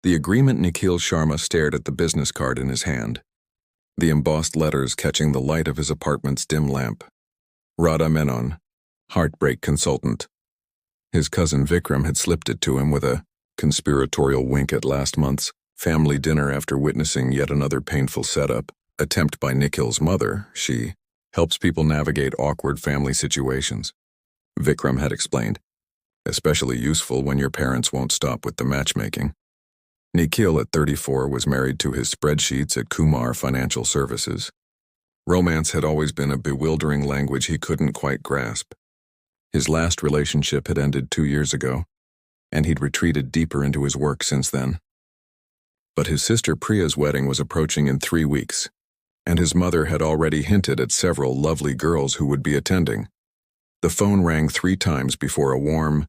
The agreement. Nikhil Sharma stared at the business card in his hand, the embossed letters catching the light of his apartment's dim lamp. Radha Menon, heartbreak consultant. His cousin Vikram had slipped it to him with a conspiratorial wink at last month's family dinner after witnessing yet another painful setup attempt by Nikhil's mother. She helps people navigate awkward family situations, Vikram had explained, especially useful when your parents won't stop with the matchmaking. Nikhil, at 34, was married to his spreadsheets at Kumar Financial Services. Romance had always been a bewildering language he couldn't quite grasp. His last relationship had ended 2 years ago, and he'd retreated deeper into his work since then. But his sister Priya's wedding was approaching in 3 weeks, and his mother had already hinted at several lovely girls who would be attending. The phone rang 3 times before a warm,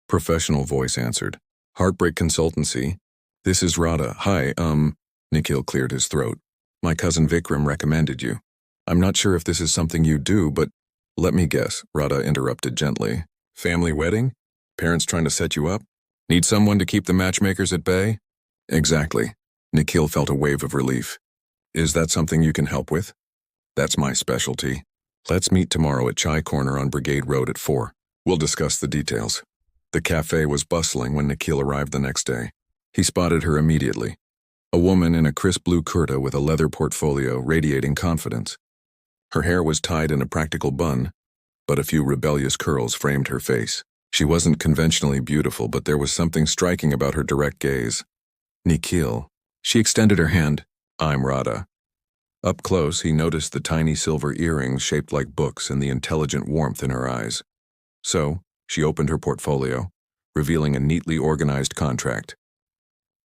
professional voice answered. Heartbreak Consultancy. This is Radha. Hi, Nikhil cleared his throat. My cousin Vikram recommended you. I'm not sure if this is something you do, but let me guess, Radha interrupted gently. Family wedding? Parents trying to set you up? Need someone to keep the matchmakers at bay? Exactly. Nikhil felt a wave of relief. Is that something you can help with? That's my specialty. Let's meet tomorrow at Chai Corner on Brigade Road at 4. We'll discuss the details. The cafe was bustling when Nikhil arrived the next day. He spotted her immediately. A woman in a crisp blue kurta with a leather portfolio radiating confidence. Her hair was tied in a practical bun, but a few rebellious curls framed her face. She wasn't conventionally beautiful, but there was something striking about her direct gaze. Nikhil. She extended her hand. I'm Radha. Up close, he noticed the tiny silver earrings shaped like books and the intelligent warmth in her eyes. So, she opened her portfolio, revealing a neatly organized contract.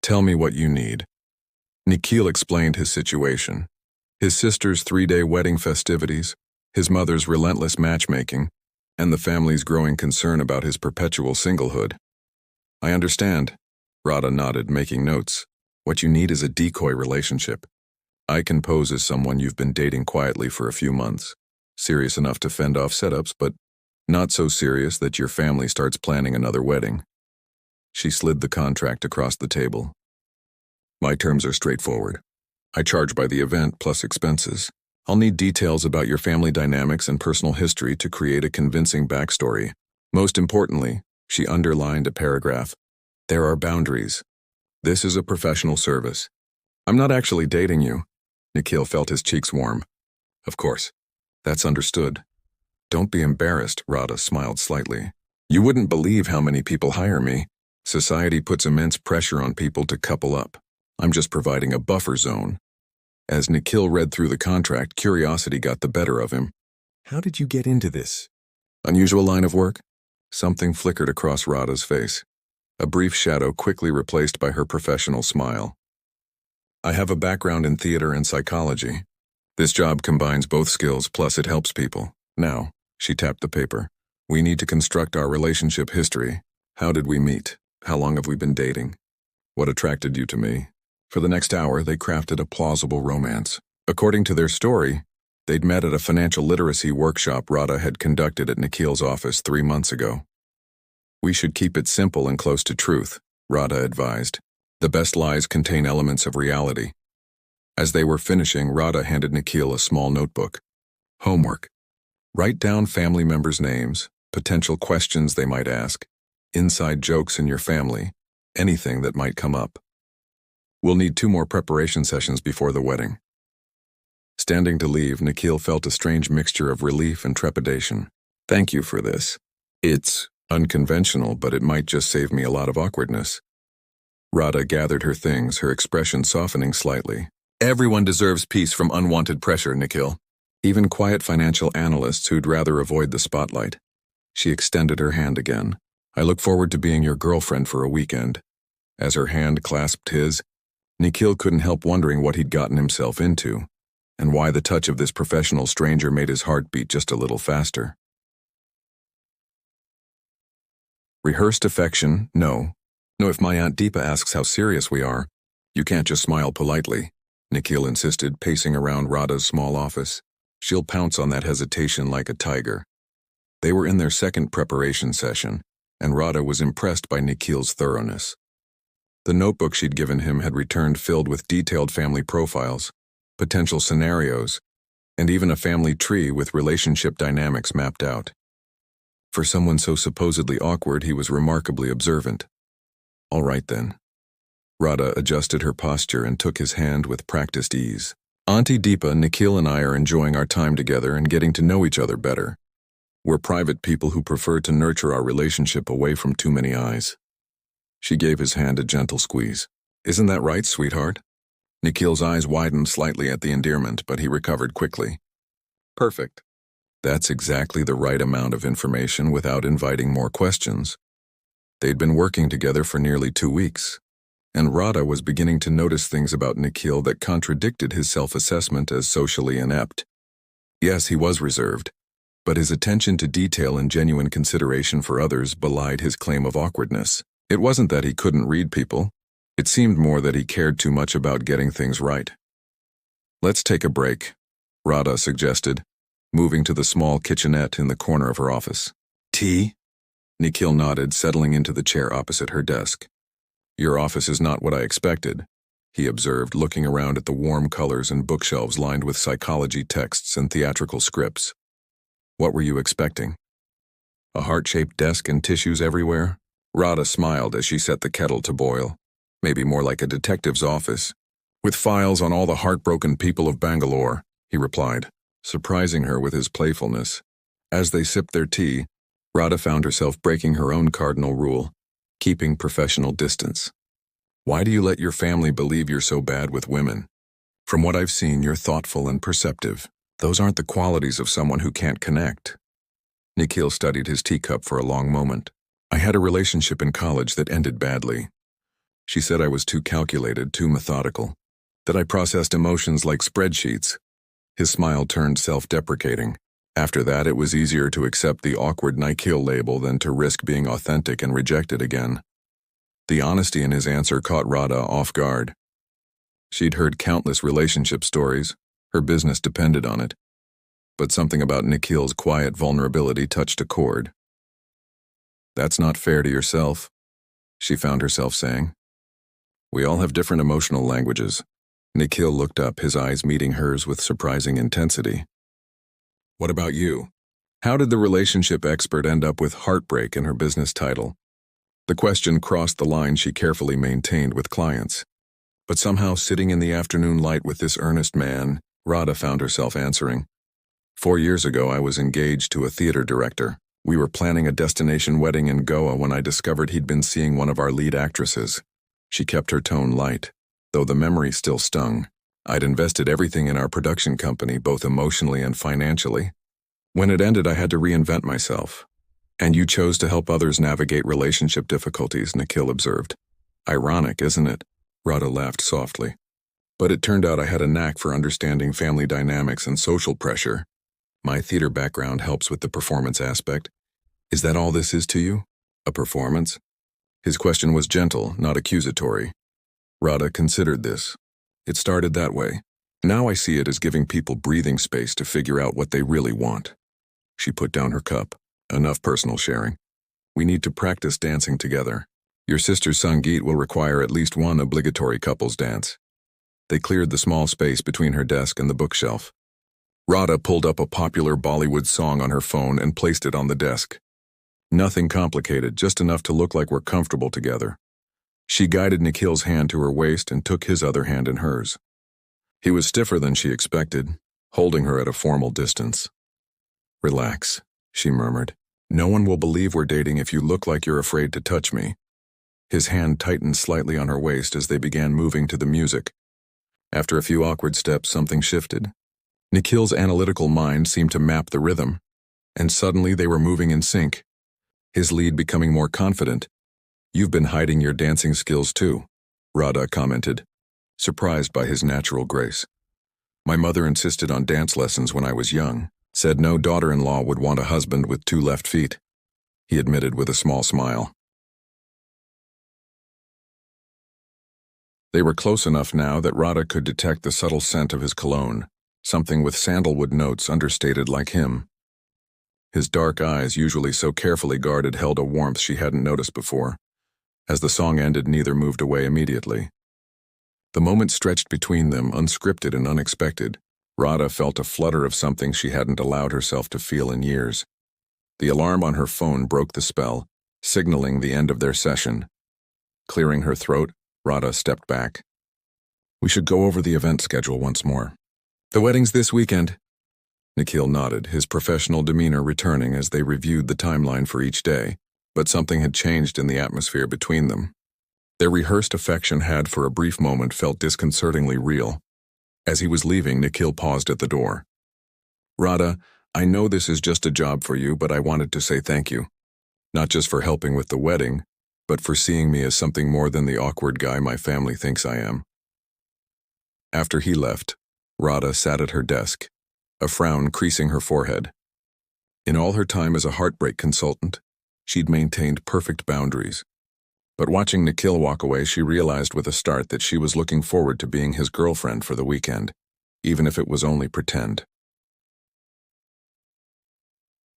Tell me what you need. Nikhil explained his situation. His sister's 3-day wedding festivities, his mother's relentless matchmaking, and the family's growing concern about his perpetual singlehood. I understand. Radha nodded, making notes. What you need is a decoy relationship. I can pose as someone you've been dating quietly for a few months. Serious enough to fend off setups, but not so serious that your family starts planning another wedding. She slid the contract across the table. My terms are straightforward. I charge by the event plus expenses. I'll need details about your family dynamics and personal history to create a convincing backstory. Most importantly, she underlined a paragraph. There are boundaries. This is a professional service. I'm not actually dating you. Nikhil felt his cheeks warm. Of course. That's understood. Don't be embarrassed, Radha smiled slightly. You wouldn't believe how many people hire me. Society puts immense pressure on people to couple up. I'm just providing a buffer zone. As Nikhil read through the contract, curiosity got the better of him. How did you get into this? Unusual line of work? Something flickered across Radha's face. A brief shadow quickly replaced by her professional smile. I have a background in theater and psychology. This job combines both skills, plus it helps people. Now, she tapped the paper. We need to construct our relationship history. How did we meet? How long have we been dating? What attracted you to me? For the next hour, they crafted a plausible romance. According to their story, they'd met at a financial literacy workshop Radha had conducted at Nikhil's office 3 months ago. We should keep it simple and close to truth, Radha advised. The best lies contain elements of reality. As they were finishing, Radha handed Nikhil a small notebook. Homework. Write down family members' names, potential questions they might ask, inside jokes in your family, anything that might come up. We'll need 2 more preparation sessions before the wedding. Standing to leave, Nikhil felt a strange mixture of relief and trepidation. Thank you for this. It's unconventional, but it might just save me a lot of awkwardness. Radha gathered her things, her expression softening slightly. Everyone deserves peace from unwanted pressure, Nikhil. Even quiet financial analysts who'd rather avoid the spotlight. She extended her hand again. I look forward to being your girlfriend for a weekend. As her hand clasped his, Nikhil couldn't help wondering what he'd gotten himself into, and why the touch of this professional stranger made his heart beat just a little faster. Rehearsed affection? No. No, if my Aunt Deepa asks how serious we are, you can't just smile politely, Nikhil insisted, pacing around Radha's small office. She'll pounce on that hesitation like a tiger. They were in their second preparation session, and Radha was impressed by Nikhil's thoroughness. The notebook she'd given him had returned filled with detailed family profiles, potential scenarios, and even a family tree with relationship dynamics mapped out. For someone so supposedly awkward, he was remarkably observant. All right then. Radha adjusted her posture and took his hand with practiced ease. Auntie Deepa, Nikhil and I are enjoying our time together and getting to know each other better. We're private people who prefer to nurture our relationship away from too many eyes. She gave his hand a gentle squeeze. Isn't that right, sweetheart? Nikhil's eyes widened slightly at the endearment, but he recovered quickly. Perfect. That's exactly the right amount of information without inviting more questions. They'd been working together for nearly 2 weeks, and Radha was beginning to notice things about Nikhil that contradicted his self-assessment as socially inept. Yes, he was reserved, but his attention to detail and genuine consideration for others belied his claim of awkwardness. It wasn't that he couldn't read people. It seemed more that he cared too much about getting things right. Let's take a break, Radha suggested, moving to the small kitchenette in the corner of her office. Tea? Nikhil nodded, settling into the chair opposite her desk. Your office is not what I expected, he observed, looking around at the warm colors and bookshelves lined with psychology texts and theatrical scripts. What were you expecting? A heart-shaped desk and tissues everywhere? Radha smiled as she set the kettle to boil. Maybe more like a detective's office. With files on all the heartbroken people of Bangalore, he replied, surprising her with his playfulness. As they sipped their tea, Radha found herself breaking her own cardinal rule, keeping professional distance. Why do you let your family believe you're so bad with women? From what I've seen, you're thoughtful and perceptive. Those aren't the qualities of someone who can't connect. Nikhil studied his teacup for a long moment. I had a relationship in college that ended badly. She said I was too calculated, too methodical, that I processed emotions like spreadsheets. His smile turned self-deprecating. After that, it was easier to accept the awkward Nikhil label than to risk being authentic and rejected again. The honesty in his answer caught Radha off guard. She'd heard countless relationship stories. Her business depended on it. But something about Nikhil's quiet vulnerability touched a chord. That's not fair to yourself, she found herself saying. We all have different emotional languages. Nikhil looked up, his eyes meeting hers with surprising intensity. What about you? How did the relationship expert end up with heartbreak in her business title? The question crossed the line she carefully maintained with clients. But somehow, sitting in the afternoon light with this earnest man, Radha found herself answering. 4 years ago, I was engaged to a theater director. We were planning a destination wedding in Goa when I discovered he'd been seeing one of our lead actresses. She kept her tone light, though the memory still stung. I'd invested everything in our production company, both emotionally and financially. When it ended, I had to reinvent myself. And you chose to help others navigate relationship difficulties, Nikhil observed. Ironic, isn't it? Radha laughed softly. But it turned out I had a knack for understanding family dynamics and social pressure. My theater background helps with the performance aspect. Is that all this is to you? A performance? His question was gentle, not accusatory. Radha considered this. It started that way. Now I see it as giving people breathing space to figure out what they really want. She put down her cup. Enough personal sharing. We need to practice dancing together. Your sister's Sangeet will require at least one obligatory couples dance. They cleared the small space between her desk and the bookshelf. Radha pulled up a popular Bollywood song on her phone and placed it on the desk. Nothing complicated, just enough to look like we're comfortable together. She guided Nikhil's hand to her waist and took his other hand in hers. He was stiffer than she expected, holding her at a formal distance. Relax, she murmured. No one will believe we're dating if you look like you're afraid to touch me. His hand tightened slightly on her waist as they began moving to the music. After a few awkward steps, something shifted. Nikhil's analytical mind seemed to map the rhythm, and suddenly they were moving in sync. His lead becoming more confident. You've been hiding your dancing skills too, Radha commented, surprised by his natural grace. My mother insisted on dance lessons when I was young, said no daughter-in-law would want a husband with 2 left feet, he admitted with a small smile. They were close enough now that Radha could detect the subtle scent of his cologne, something with sandalwood notes understated like him. His dark eyes, usually so carefully guarded, held a warmth she hadn't noticed before. As the song ended, neither moved away immediately. The moment stretched between them, unscripted and unexpected. Radha felt a flutter of something she hadn't allowed herself to feel in years. The alarm on her phone broke the spell, signaling the end of their session. Clearing her throat, Radha stepped back. "We should go over the event schedule once more." "The wedding's this weekend." Nikhil nodded, his professional demeanor returning as they reviewed the timeline for each day, but something had changed in the atmosphere between them. Their rehearsed affection had for a brief moment felt disconcertingly real. As he was leaving, Nikhil paused at the door. "Radha, I know this is just a job for you, but I wanted to say thank you. Not just for helping with the wedding, but for seeing me as something more than the awkward guy my family thinks I am." After he left, Radha sat at her desk, a frown creasing her forehead. In all her time as a heartbreak consultant, she'd maintained perfect boundaries. But watching Nikhil walk away, she realized with a start that she was looking forward to being his girlfriend for the weekend, even if it was only pretend.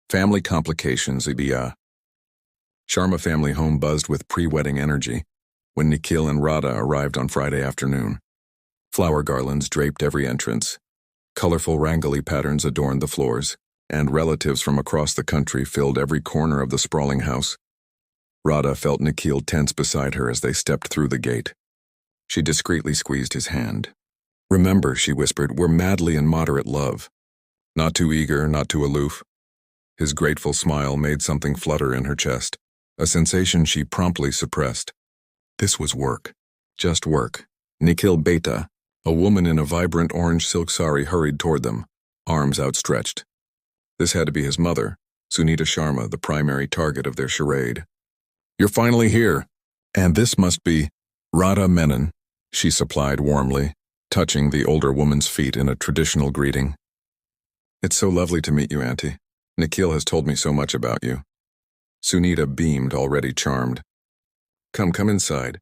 Family complications. Sharma family home buzzed with pre-wedding energy when Nikhil and Radha arrived on Friday afternoon. Flower garlands draped every entrance. Colorful Rangoli patterns adorned the floors, and relatives from across the country filled every corner of the sprawling house. Radha felt Nikhil tense beside her as they stepped through the gate. She discreetly squeezed his hand. "Remember," she whispered, "we're madly in moderate love. Not too eager, not too aloof." His grateful smile made something flutter in her chest, a sensation she promptly suppressed. This was work. Just work. Nikhil Beta, a woman in a vibrant orange silk sari, hurried toward them, arms outstretched. This had to be his mother, Sunita Sharma, the primary target of their charade. "You're finally here. And this must be Radha Menon," she supplied warmly, touching the older woman's feet in a traditional greeting. "It's so lovely to meet you, Auntie. Nikhil has told me so much about you." Sunita beamed, already charmed. Come inside.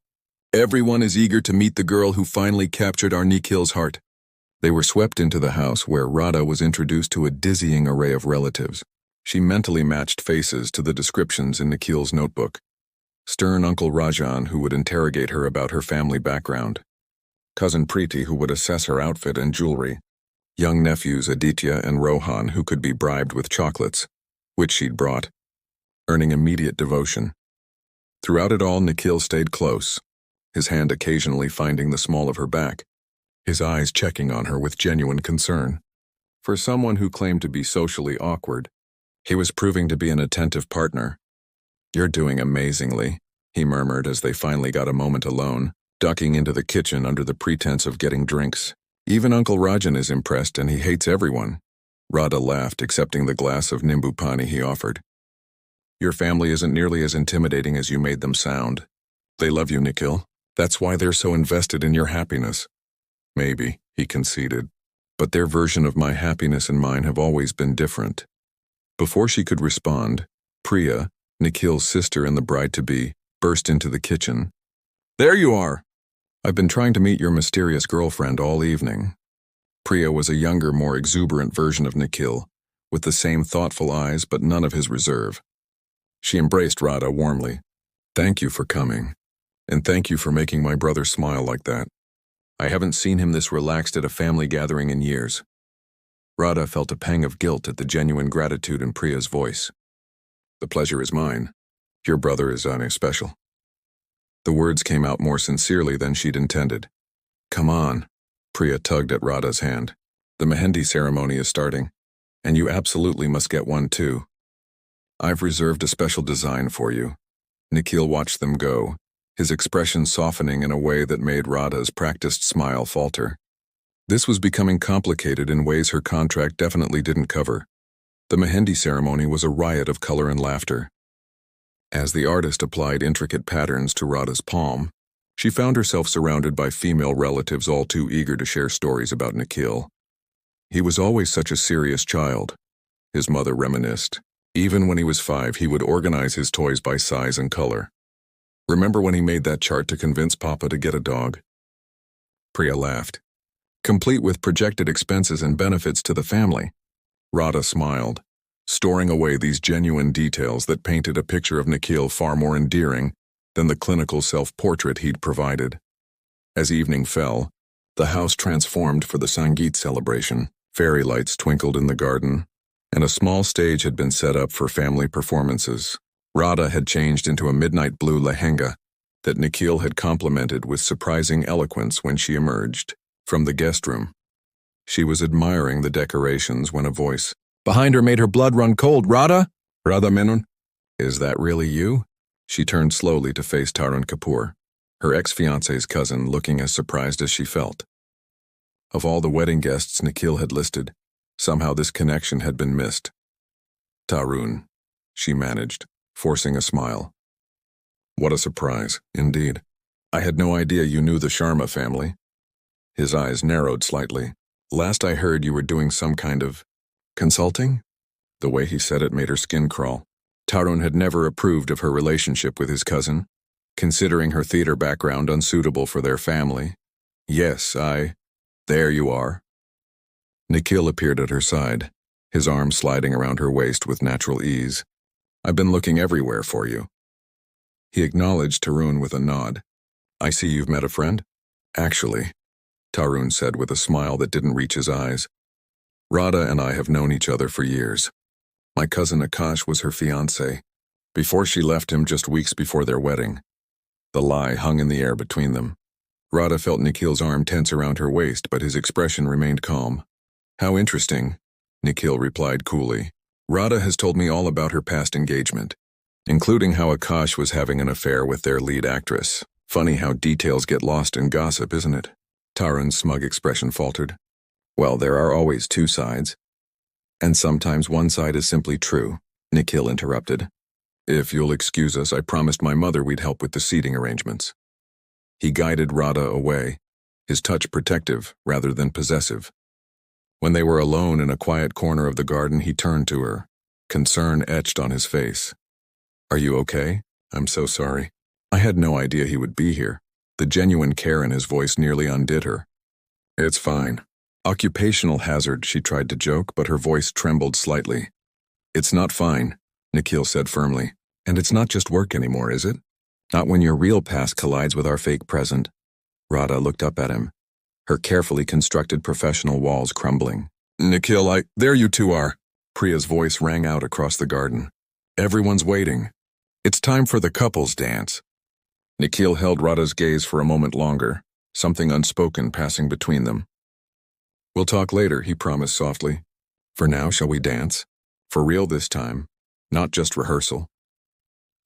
Everyone is eager to meet the girl who finally captured our Nikhil's heart." They were swept into the house where Radha was introduced to a dizzying array of relatives. She mentally matched faces to the descriptions in Nikhil's notebook. Stern Uncle Rajan, who would interrogate her about her family background. Cousin Preeti, who would assess her outfit and jewelry. Young nephews Aditya and Rohan, who could be bribed with chocolates, which she'd brought, earning immediate devotion. Throughout it all, Nikhil stayed close, his hand occasionally finding the small of her back, his eyes checking on her with genuine concern. For someone who claimed to be socially awkward, he was proving to be an attentive partner. "You're doing amazingly," he murmured as they finally got a moment alone, ducking into the kitchen under the pretense of getting drinks. "Even Uncle Rajan is impressed, and he hates everyone." Radha laughed, accepting the glass of nimbu pani he offered. "Your family isn't nearly as intimidating as you made them sound. They love you, Nikhil. That's why they're so invested in your happiness." "Maybe," he conceded, "but their version of my happiness and mine have always been different." Before she could respond, Priya, Nikhil's sister and the bride-to-be, burst into the kitchen. "There you are! I've been trying to meet your mysterious girlfriend all evening." Priya was a younger, more exuberant version of Nikhil, with the same thoughtful eyes but none of his reserve. She embraced Radha warmly. "Thank you for coming, and thank you for making my brother smile like that. I haven't seen him this relaxed at a family gathering in years." Radha felt a pang of guilt at the genuine gratitude in Priya's voice. "The pleasure is mine. Your brother is special." The words came out more sincerely than she'd intended. "Come on." Priya tugged at Radha's hand. "The mehendi ceremony is starting, and you absolutely must get one too. I've reserved a special design for you." Nikhil watched them go, his expression softening in a way that made Radha's practiced smile falter. This was becoming complicated in ways her contract definitely didn't cover. The mehendi ceremony was a riot of color and laughter. As the artist applied intricate patterns to Radha's palm, she found herself surrounded by female relatives all too eager to share stories about Nikhil. "He was always such a serious child," his mother reminisced. "Even when he was 5, he would organize his toys by size and color. Remember when he made that chart to convince Papa to get a dog?" Priya laughed. "Complete with projected expenses and benefits to the family." Radha smiled, storing away these genuine details that painted a picture of Nikhil far more endearing than the clinical self-portrait he'd provided. As evening fell, the house transformed for the Sangeet celebration. Fairy lights twinkled in the garden, and a small stage had been set up for family performances. Radha had changed into a midnight blue lehenga that Nikhil had complimented with surprising eloquence when she emerged from the guest room. She was admiring the decorations when a voice behind her made her blood run cold. "Radha? Radha Menon? Is that really you?" She turned slowly to face Tarun Kapoor, her ex-fiancé's cousin, looking as surprised as she felt. Of all the wedding guests Nikhil had listed, somehow this connection had been missed. "Tarun," she managed, forcing a smile. "What a surprise, indeed. I had no idea you knew the Sharma family." His eyes narrowed slightly. "Last I heard you were doing some kind of consulting?" The way he said it made her skin crawl. Tarun had never approved of her relationship with his cousin, considering her theater background unsuitable for their family. "Yes, There you are." Nikhil appeared at her side, his arm sliding around her waist with natural ease. "I've been looking everywhere for you." He acknowledged Tarun with a nod. "I see you've met a friend?" "Actually," Tarun said with a smile that didn't reach his eyes. "Radha and I have known each other for years. My cousin Akash was her fiancé, before she left him just weeks before their wedding." The lie hung in the air between them. Radha felt Nikhil's arm tense around her waist, but his expression remained calm. "How interesting," Nikhil replied coolly. "Radha has told me all about her past engagement, including how Akash was having an affair with their lead actress. Funny how details get lost in gossip, isn't it?" Tarun's smug expression faltered. "Well, there are always two sides. And sometimes one side is simply true," Nikhil interrupted. "If you'll excuse us, I promised my mother we'd help with the seating arrangements." He guided Radha away, his touch protective rather than possessive. When they were alone in a quiet corner of the garden, he turned to her, concern etched on his face. "Are you okay? I'm so sorry. I had no idea he would be here." The genuine care in his voice nearly undid her. "It's fine." "Occupational hazard," she tried to joke, but her voice trembled slightly. "It's not fine," Nikhil said firmly. "And it's not just work anymore, is it? Not when your real past collides with our fake present." Radha looked up at him, her carefully constructed professional walls crumbling. "Nikhil, there you two are." Priya's voice rang out across the garden. "Everyone's waiting. It's time for the couples dance." Nikhil held Radha's gaze for a moment longer, something unspoken passing between them. "We'll talk later," he promised softly. "For now, shall we dance? For real this time, not just rehearsal."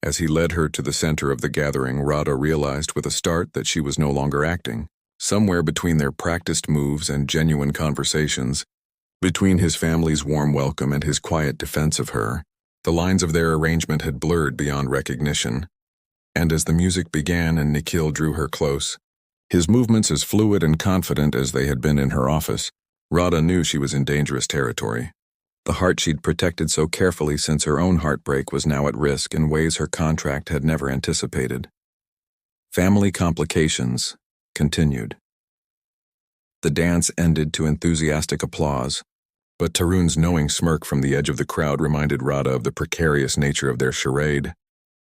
As he led her to the center of the gathering, Radha realized with a start that she was no longer acting. Somewhere between their practiced moves and genuine conversations, between his family's warm welcome and his quiet defense of her, the lines of their arrangement had blurred beyond recognition. And as the music began and Nikhil drew her close, his movements as fluid and confident as they had been in her office, Radha knew she was in dangerous territory. The heart she'd protected so carefully since her own heartbreak was now at risk in ways her contract had never anticipated. Family complications continued. The dance ended to enthusiastic applause, but Tarun's knowing smirk from the edge of the crowd reminded Radha of the precarious nature of their charade.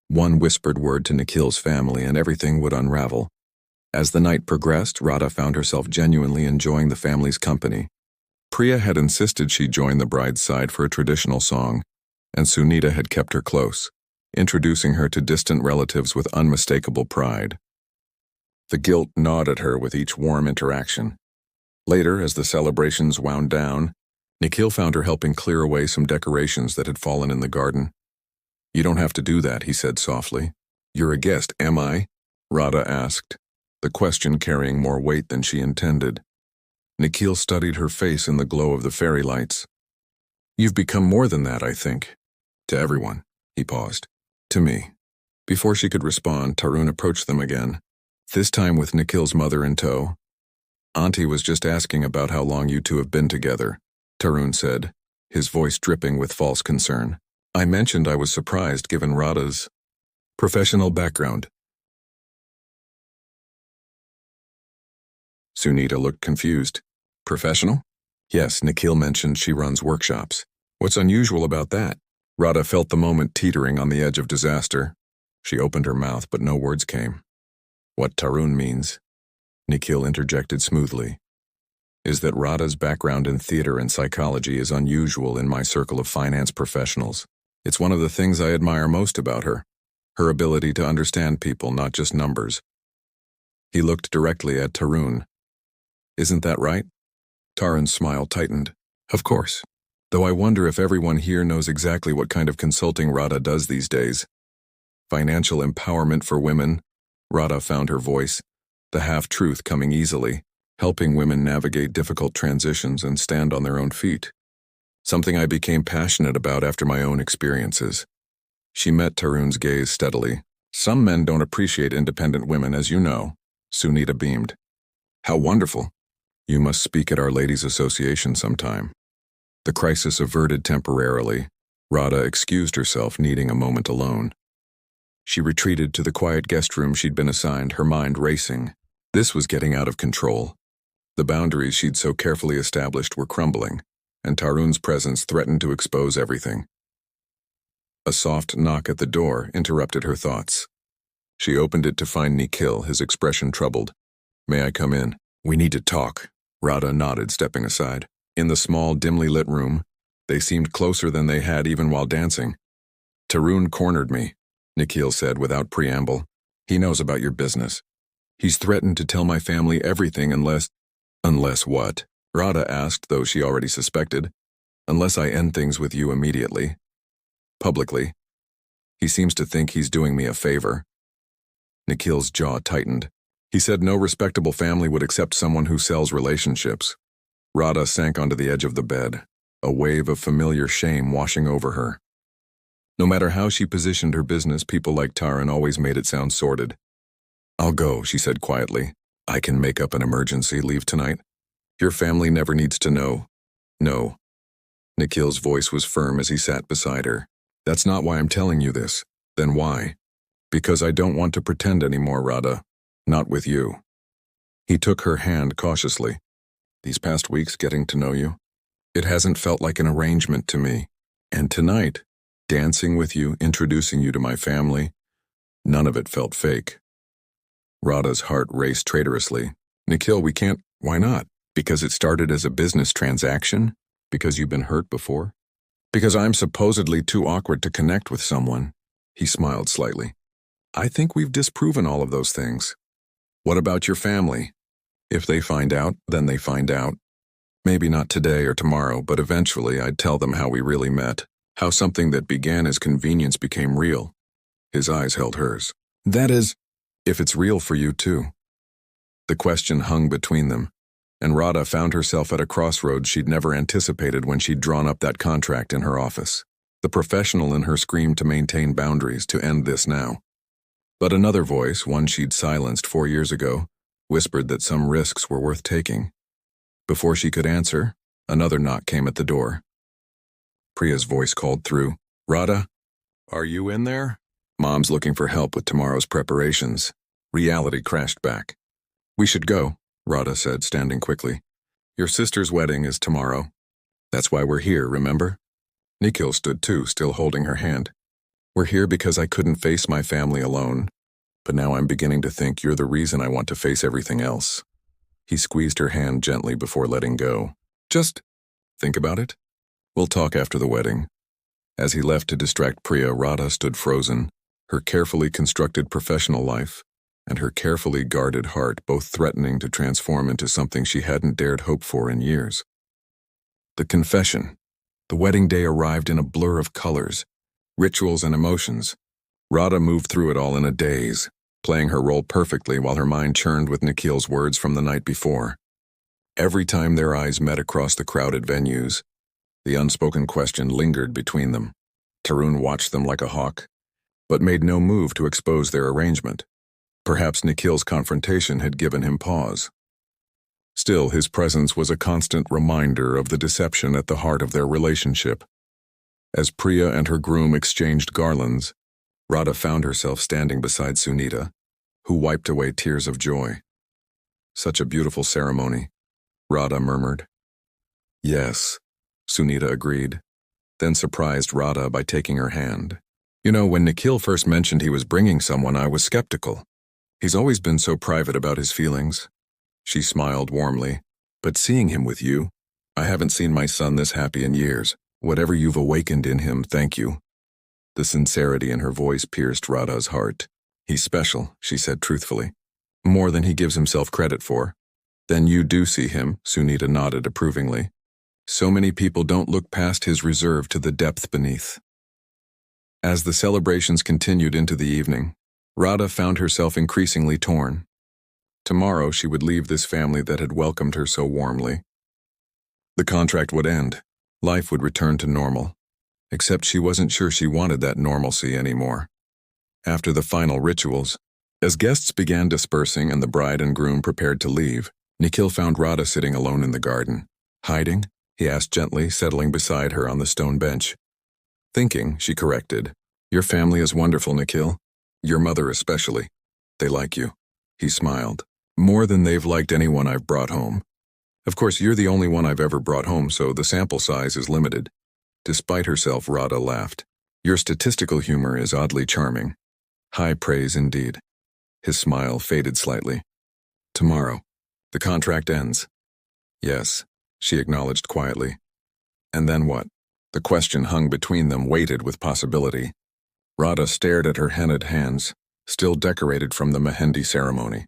One whispered word to Nikhil's family and everything would unravel. As the night progressed, Radha found herself genuinely enjoying the family's company. Priya had insisted she join the bride's side for a traditional song, and Sunita had kept her close, introducing her to distant relatives with unmistakable pride. The guilt gnawed at her with each warm interaction. Later, as the celebrations wound down, Nikhil found her helping clear away some decorations that had fallen in the garden. "You don't have to do that," he said softly. "You're a guest, am I?" Radha asked, the question carrying more weight than she intended. Nikhil studied her face in the glow of the fairy lights. "You've become more than that, I think." "To everyone," he paused. "To me." Before she could respond, Tarun approached them again, this time with Nikhil's mother in tow. "Auntie was just asking about how long you two have been together," Tarun said, his voice dripping with false concern. "I mentioned I was surprised given Radha's professional background." Sunita looked confused. "Professional?" "Yes, Nikhil mentioned she runs workshops." "What's unusual about that?" Radha felt the moment teetering on the edge of disaster. She opened her mouth, but no words came. What Tarun means, Nikhil interjected smoothly, is that Radha's background in theater and psychology is unusual in my circle of finance professionals. It's one of the things I admire most about her, her ability to understand people, not just numbers. He looked directly at Tarun. Isn't that right? Tarun's smile tightened. Of course. Though I wonder if everyone here knows exactly what kind of consulting Radha does these days. Financial empowerment for women. Radha found her voice, the half-truth coming easily, helping women navigate difficult transitions and stand on their own feet. Something I became passionate about after my own experiences. She met Tarun's gaze steadily. Some men don't appreciate independent women, as you know. Sunita beamed. How wonderful. You must speak at Our Ladies' Association sometime. The crisis averted temporarily. Radha excused herself, needing a moment alone. She retreated to the quiet guest room she'd been assigned, her mind racing. This was getting out of control. The boundaries she'd so carefully established were crumbling, and Tarun's presence threatened to expose everything. A soft knock at the door interrupted her thoughts. She opened it to find Nikhil, his expression troubled. May I come in? We need to talk. Radha nodded, stepping aside. In the small, dimly lit room, they seemed closer than they had even while dancing. Tarun cornered me, Nikhil said without preamble. He knows about your business. He's threatened to tell my family everything unless... Unless what? Radha asked, though she already suspected. Unless I end things with you immediately. Publicly. He seems to think he's doing me a favor. Nikhil's jaw tightened. He said no respectable family would accept someone who sells relationships. Radha sank onto the edge of the bed, a wave of familiar shame washing over her. No matter how she positioned her business, people like Tarun always made it sound sordid. I'll go, she said quietly. I can make up an emergency leave tonight. Your family never needs to know. No. Nikhil's voice was firm as he sat beside her. That's not why I'm telling you this. Then why? Because I don't want to pretend anymore, Radha. Not with you. He took her hand cautiously. These past weeks getting to know you, it hasn't felt like an arrangement to me. And tonight, dancing with you, introducing you to my family, none of it felt fake. Radha's heart raced traitorously. Nikhil, we can't. Why not? Because it started as a business transaction? Because you've been hurt before? Because I'm supposedly too awkward to connect with someone? He smiled slightly. I think we've disproven all of those things. What about your family? If they find out, then they find out. Maybe not today or tomorrow, but eventually I'd tell them how we really met, how something that began as convenience became real. His eyes held hers. That is, if it's real for you too. The question hung between them, and Radha found herself at a crossroads she'd never anticipated when she'd drawn up that contract in her office. The professional in her screamed to maintain boundaries, to end this now. But another voice, one she'd silenced 4 years ago, whispered that some risks were worth taking. Before she could answer, another knock came at the door. Priya's voice called through. Radha, are you in there? Mom's looking for help with tomorrow's preparations. Reality crashed back. We should go, Radha said, standing quickly. Your sister's wedding is tomorrow. That's why we're here, remember? Nikhil stood too, still holding her hand. We're here because I couldn't face my family alone. But now I'm beginning to think you're the reason I want to face everything else. He squeezed her hand gently before letting go. Just think about it. We'll talk after the wedding. As he left to distract Priya, Radha stood frozen, her carefully constructed professional life and her carefully guarded heart both threatening to transform into something she hadn't dared hope for in years. The confession. The wedding day arrived in a blur of colors, rituals and emotions. Radha moved through it all in a daze, playing her role perfectly while her mind churned with Nikhil's words from the night before. Every time their eyes met across the crowded venues, the unspoken question lingered between them. Tarun watched them like a hawk, but made no move to expose their arrangement. Perhaps Nikhil's confrontation had given him pause. Still, his presence was a constant reminder of the deception at the heart of their relationship. As Priya and her groom exchanged garlands, Radha found herself standing beside Sunita, who wiped away tears of joy. Such a beautiful ceremony, Radha murmured. Yes, Sunita agreed, then surprised Radha by taking her hand. You know, when Nikhil first mentioned he was bringing someone, I was skeptical. He's always been so private about his feelings. She smiled warmly. But seeing him with you, I haven't seen my son this happy in years. Whatever you've awakened in him, thank you. The sincerity in her voice pierced Radha's heart. He's special, she said truthfully. More than he gives himself credit for. Then you do see him, Sunita nodded approvingly. So many people don't look past his reserve to the depth beneath. As the celebrations continued into the evening, Radha found herself increasingly torn. Tomorrow she would leave this family that had welcomed her so warmly. The contract would end. Life would return to normal. Except she wasn't sure she wanted that normalcy anymore. After the final rituals, as guests began dispersing and the bride and groom prepared to leave, Nikhil found Radha sitting alone in the garden. Hiding? He asked gently, settling beside her on the stone bench. Thinking, she corrected. Your family is wonderful, Nikhil. Your mother especially. They like you. He smiled. More than they've liked anyone I've brought home. Of course, you're the only one I've ever brought home, so the sample size is limited. Despite herself, Radha laughed. Your statistical humor is oddly charming. High praise indeed. His smile faded slightly. Tomorrow. The contract ends. Yes, she acknowledged quietly. And then what? The question hung between them, weighted with possibility. Radha stared at her henna'd hands, still decorated from the mehendi ceremony.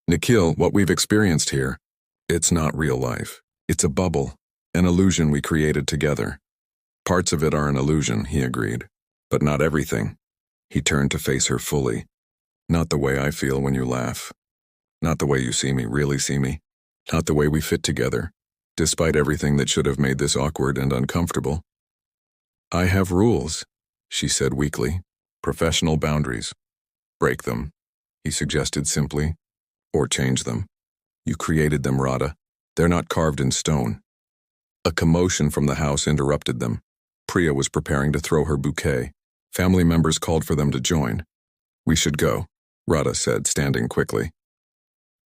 Nikhil, what we've experienced here, it's not real life. It's a bubble, an illusion we created together. Parts of it are an illusion, he agreed, but not everything. He turned to face her fully. Not the way I feel when you laugh. Not the way you see me, really see me. Not the way we fit together, despite everything that should have made this awkward and uncomfortable. I have rules, she said weakly. Professional boundaries. Break them, he suggested simply. Or change them. You created them, Radha. They're not carved in stone. A commotion from the house interrupted them. Priya was preparing to throw her bouquet. Family members called for them to join. We should go, Radha said, standing quickly.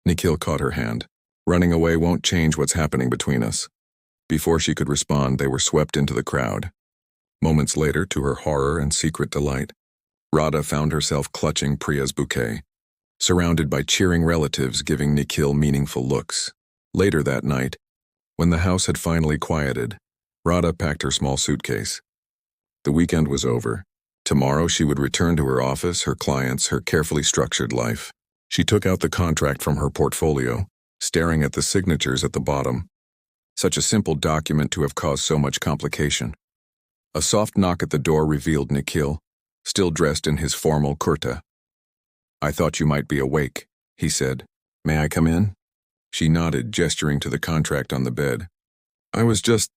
Nikhil caught her hand. Running away won't change what's happening between us. Before she could respond, they were swept into the crowd. Moments later, to her horror and secret delight, Radha found herself clutching Priya's bouquet, surrounded by cheering relatives giving Nikhil meaningful looks. Later that night, when the house had finally quieted, Radha packed her small suitcase. The weekend was over. Tomorrow she would return to her office, her clients, her carefully structured life. She took out the contract from her portfolio, staring at the signatures at the bottom. Such a simple document to have caused so much complication. A soft knock at the door revealed Nikhil, still dressed in his formal kurta. I thought you might be awake, he said. May I come in? She nodded, gesturing to the contract on the bed. I was just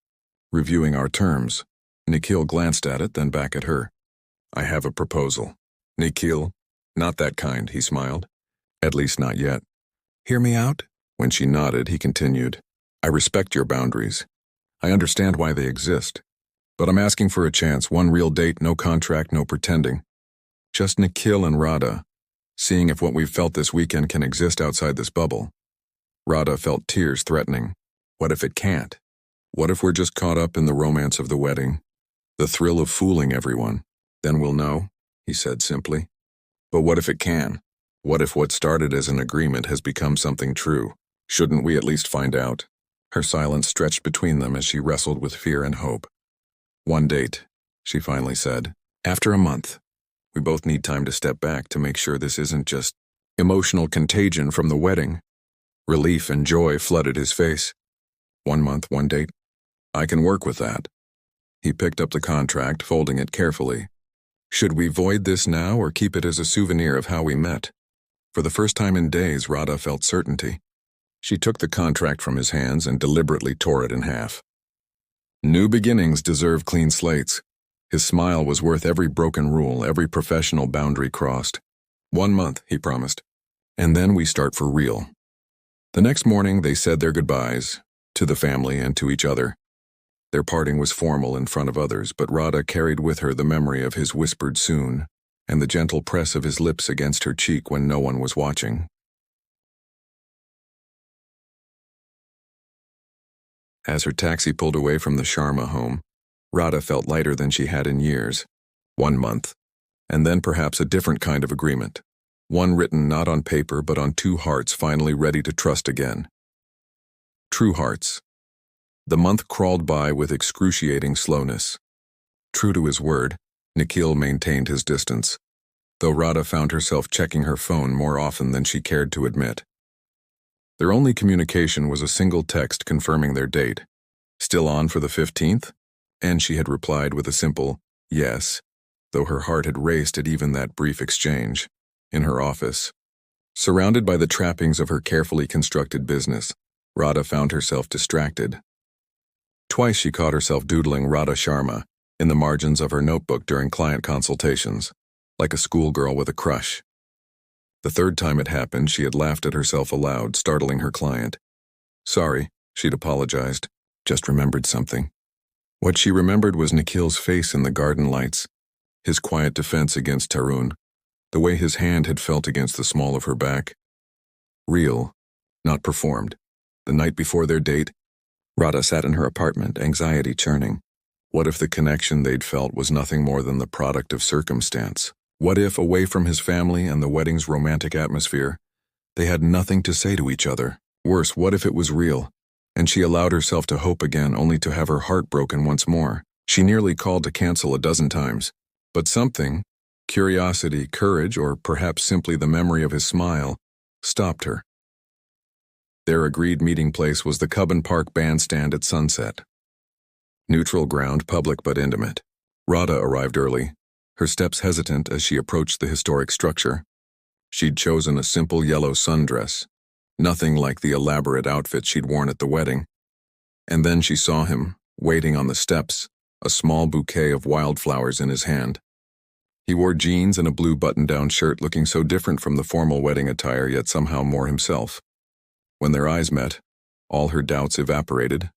reviewing our terms. Nikhil glanced at it, then back at her. I have a proposal. Nikhil, not that kind, he smiled. At least not yet. Hear me out? When she nodded, he continued. I respect your boundaries. I understand why they exist. But I'm asking for a chance, one real date, no contract, no pretending. Just Nikhil and Radha, seeing if what we've felt this weekend can exist outside this bubble. Radha felt tears threatening. What if it can't? What if we're just caught up in the romance of the wedding? The thrill of fooling everyone? Then we'll know, he said simply. But what if it can? What if what started as an agreement has become something true? Shouldn't we at least find out? Her silence stretched between them as she wrestled with fear and hope. One date, she finally said. After a month. We both need time to step back to make sure this isn't just emotional contagion from the wedding. Relief and joy flooded his face. 1 month, one date. I can work with that. He picked up the contract, folding it carefully. Should we void this now or keep it as a souvenir of how we met? For the first time in days, Radha felt certainty. She took the contract from his hands and deliberately tore it in half. New beginnings deserve clean slates. His smile was worth every broken rule, every professional boundary crossed. 1 month, he promised. And then we start for real. The next morning, they said their goodbyes, to the family and to each other. Their parting was formal in front of others, but Radha carried with her the memory of his whispered soon, and the gentle press of his lips against her cheek when no one was watching. As her taxi pulled away from the Sharma home, Radha felt lighter than she had in years. 1 month, and then perhaps a different kind of agreement. One written not on paper but on two hearts finally ready to trust again. True hearts. The month crawled by with excruciating slowness. True to his word, Nikhil maintained his distance, though Radha found herself checking her phone more often than she cared to admit. Their only communication was a single text confirming their date. Still on for the 15th? And she had replied with a simple, yes, though her heart had raced at even that brief exchange. In her office, surrounded by the trappings of her carefully constructed business, Radha found herself distracted. Twice she caught herself doodling Radha Sharma in the margins of her notebook during client consultations, like a schoolgirl with a crush. The third time it happened, she had laughed at herself aloud, startling her client. Sorry, she'd apologized, just remembered something. What she remembered was Nikhil's face in the garden lights, his quiet defense against Tarun, the way his hand had felt against the small of her back. Real, not performed. The night before their date, Radha sat in her apartment, anxiety churning. What if the connection they'd felt was nothing more than the product of circumstance? What if, away from his family and the wedding's romantic atmosphere, they had nothing to say to each other? Worse, what if it was real, and she allowed herself to hope again only to have her heart broken once more? She nearly called to cancel a dozen times, but something, curiosity, courage, or perhaps simply the memory of his smile, stopped her. Their agreed meeting place was the Cubbon Park bandstand at sunset. Neutral ground, public but intimate. Radha arrived early, her steps hesitant as she approached the historic structure. She'd chosen a simple yellow sundress, nothing like the elaborate outfit she'd worn at the wedding. And then she saw him, waiting on the steps, a small bouquet of wildflowers in his hand. He wore jeans and a blue button-down shirt, looking so different from the formal wedding attire, yet somehow more himself. When their eyes met, all her doubts evaporated.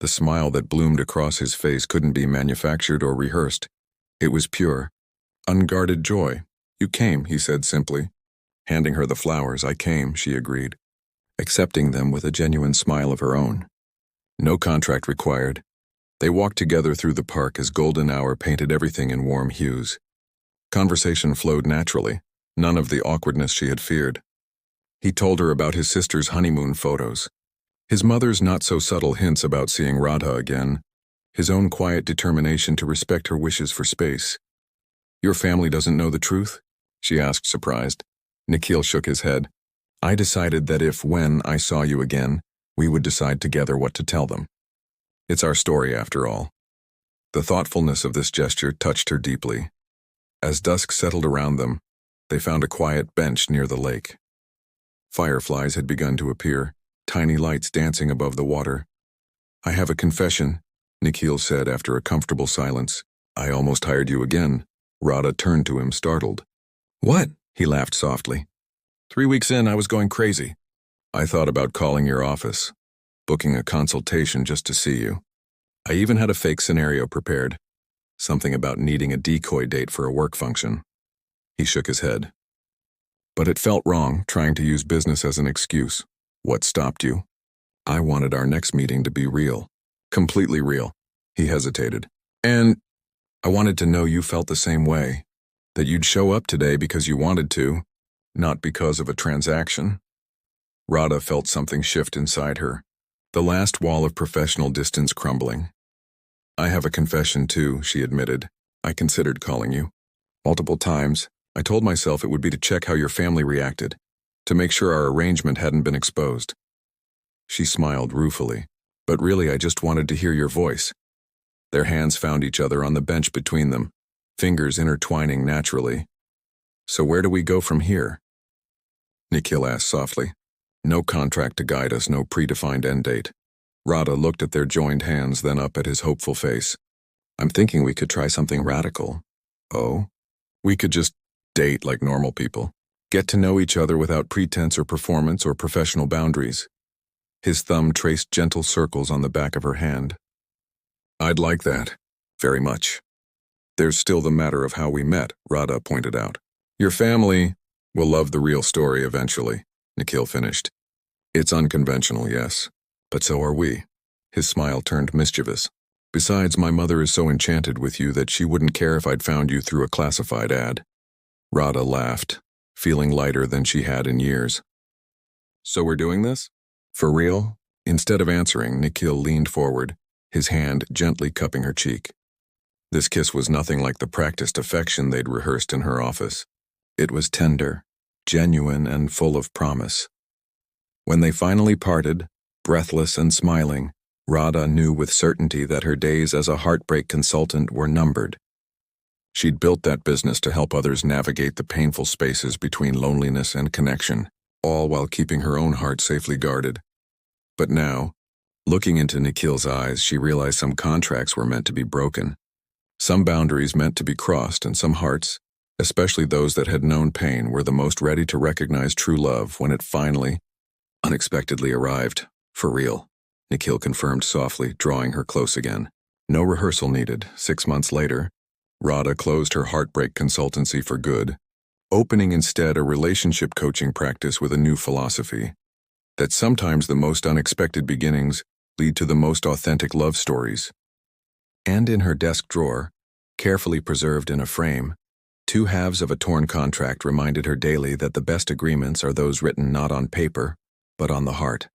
The smile that bloomed across his face couldn't be manufactured or rehearsed. It was pure, unguarded joy. You came, he said simply. Handing her the flowers, I came, she agreed, accepting them with a genuine smile of her own. No contract required. They walked together through the park as golden hour painted everything in warm hues. Conversation flowed naturally, none of the awkwardness she had feared. He told her about his sister's honeymoon photos, his mother's not-so-subtle hints about seeing Radha again, his own quiet determination to respect her wishes for space. Your family doesn't know the truth? She asked, surprised. Nikhil shook his head. I decided that if, when I saw you again, we would decide together what to tell them. It's our story, after all. The thoughtfulness of this gesture touched her deeply. As dusk settled around them, they found a quiet bench near the lake. Fireflies had begun to appear, tiny lights dancing above the water. I have a confession, Nikhil said after a comfortable silence. I almost hired you again. Radha turned to him, startled. What? He laughed softly. 3 weeks in, I was going crazy. I thought about calling your office, booking a consultation just to see you. I even had a fake scenario prepared, something about needing a decoy date for a work function. He shook his head. But it felt wrong, trying to use business as an excuse. What stopped you? I wanted our next meeting to be real. Completely real. He hesitated. And I wanted to know you felt the same way. That you'd show up today because you wanted to, not because of a transaction. Radha felt something shift inside her, the last wall of professional distance crumbling. I have a confession too, she admitted. I considered calling you. Multiple times, I told myself it would be to check how your family reacted, to make sure our arrangement hadn't been exposed. She smiled ruefully. But really, I just wanted to hear your voice. Their hands found each other on the bench between them, fingers intertwining naturally. So where do we go from here? Nikhil asked softly. No contract to guide us, no predefined end date. Radha looked at their joined hands, then up at his hopeful face. I'm thinking we could try something radical. Oh? We could just date like normal people. Get to know each other without pretense or performance or professional boundaries. His thumb traced gentle circles on the back of her hand. I'd like that. Very much. There's still the matter of how we met, Radha pointed out. Your family will love the real story eventually, Nikhil finished. It's unconventional, yes, but so are we. His smile turned mischievous. Besides, my mother is so enchanted with you that she wouldn't care if I'd found you through a classified ad. Radha laughed, feeling lighter than she had in years. So we're doing this? For real? Instead of answering, Nikhil leaned forward, his hand gently cupping her cheek. This kiss was nothing like the practiced affection they'd rehearsed in her office. It was tender, genuine, and full of promise. When they finally parted, breathless and smiling, Radha knew with certainty that her days as a heartbreak consultant were numbered. She'd built that business to help others navigate the painful spaces between loneliness and connection, all while keeping her own heart safely guarded. But now, looking into Nikhil's eyes, she realized some contracts were meant to be broken. Some boundaries meant to be crossed, and some hearts, especially those that had known pain, were the most ready to recognize true love when it finally, unexpectedly arrived. For real, Nikhil confirmed softly, drawing her close again. No rehearsal needed. 6 months later, Radha closed her heartbreak consultancy for good, opening instead a relationship coaching practice with a new philosophy: that sometimes the most unexpected beginnings lead to the most authentic love stories. And in her desk drawer, carefully preserved in a frame, 2 halves of a torn contract reminded her daily that the best agreements are those written not on paper, but on the heart.